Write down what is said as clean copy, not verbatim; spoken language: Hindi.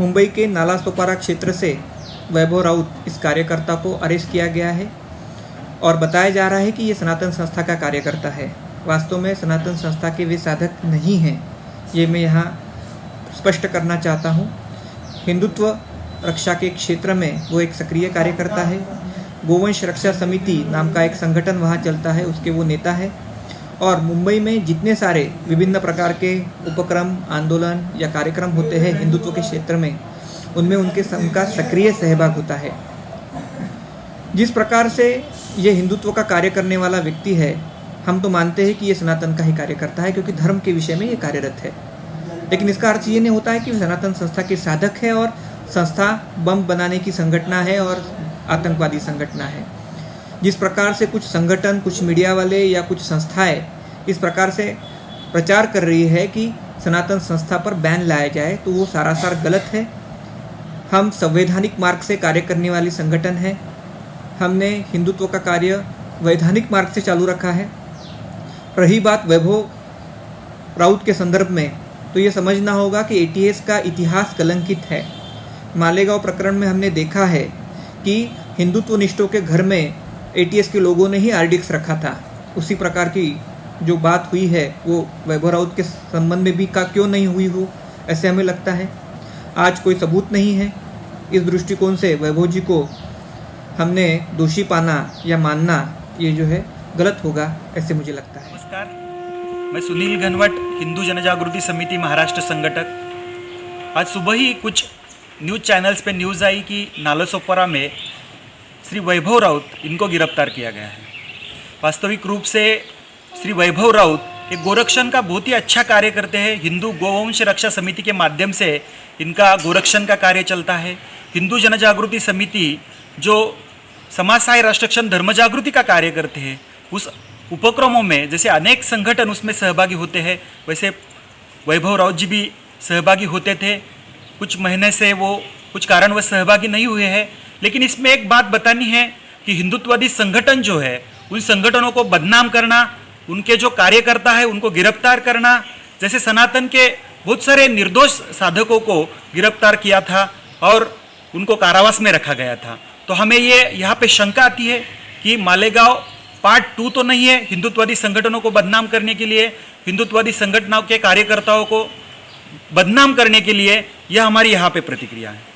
मुंबई के नालासोपारा क्षेत्र से वैभव राउत इस कार्यकर्ता को अरेस्ट किया गया है और बताया जा रहा है कि ये सनातन संस्था का कार्यकर्ता है। वास्तव में सनातन संस्था के वे साधक नहीं हैं, ये मैं यहाँ स्पष्ट करना चाहता हूँ। हिंदुत्व रक्षा के क्षेत्र में वो एक सक्रिय कार्यकर्ता है। गोवंश रक्षा समिति नाम का एक संगठन वहाँ चलता है, उसके वो नेता है। और मुंबई में जितने सारे विभिन्न प्रकार के उपक्रम, आंदोलन या कार्यक्रम होते हैं हिंदुत्व के क्षेत्र में, उनमें उनका सक्रिय सहभाग होता है। जिस प्रकार से ये हिंदुत्व का कार्य करने वाला व्यक्ति है, हम तो मानते हैं कि ये सनातन का ही कार्यकर्ता है, क्योंकि धर्म के विषय में ये कार्यरत है। लेकिन इसका अर्थ ये नहीं होता है कि सनातन संस्था के साधक है और संस्था बम बनाने की संगठना है और आतंकवादी संगठना है। जिस प्रकार से कुछ संगठन, कुछ मीडिया वाले या कुछ संस्थाएं इस प्रकार से प्रचार कर रही है कि सनातन संस्था पर बैन लाया जाए, तो वो सरासर गलत है। हम संवैधानिक मार्ग से कार्य करने वाली संगठन है। हमने हिंदुत्व का कार्य वैधानिक मार्ग से चालू रखा है। रही बात वैभव राउत के संदर्भ में, तो ये समझना होगा कि एटीएस का इतिहास कलंकित है। मालेगांव प्रकरण में हमने देखा है कि हिंदुत्व निष्ठों के घर में एटीएस के लोगों ने ही आरडीएक्स रखा था। उसी प्रकार की जो बात हुई है वो वैभव राउत के संबंध में भी क्यों नहीं हुई हो, ऐसे हमें लगता है। आज कोई सबूत नहीं है। इस दृष्टिकोण से वैभव जी को हमने दोषी पाना या मानना ये जो है गलत होगा, ऐसे मुझे लगता है। नमस्कार, मैं सुनील घनवट, हिंदू जनजागृति समिति महाराष्ट्र संगठक। आज सुबह ही कुछ न्यूज़ चैनल्स पे न्यूज़ आई कि नालासोपारा में श्री वैभव राउत इनको गिरफ्तार किया गया है। वास्तविक रूप से श्री वैभव राउत एक गोरक्षण का बहुत ही अच्छा कार्य करते हैं। हिंदू गोवंश रक्षा समिति के माध्यम से इनका गोरक्षण का कार्य चलता है। हिंदू जनजागृति समिति जो समाज सहाय राष्ट्ररक्षण धर्म जागृति का कार्य करते हैं, उस उपक्रमों में जैसे अनेक संगठन उसमें सहभागी होते हैं, वैसे वैभव राउत जी भी सहभागी होते थे। कुछ महीने से वो कुछ कारणवश सहभागी नहीं हुए हैं। लेकिन इसमें एक बात बतानी है कि हिंदुत्ववादी संगठन जो है, उन संगठनों को बदनाम करना, उनके जो कार्यकर्ता है उनको गिरफ्तार करना, जैसे सनातन के बहुत सारे निर्दोष साधकों को गिरफ्तार किया था और उनको कारावास में रखा गया था। तो हमें ये यहाँ पे शंका आती है कि मालेगांव पार्ट 2 तो नहीं है हिंदुत्ववादी संगठनों को बदनाम करने के लिए, हिंदुत्ववादी संगठनों के कार्यकर्ताओं को बदनाम करने के लिए। यह हमारी यहाँ पे प्रतिक्रिया है।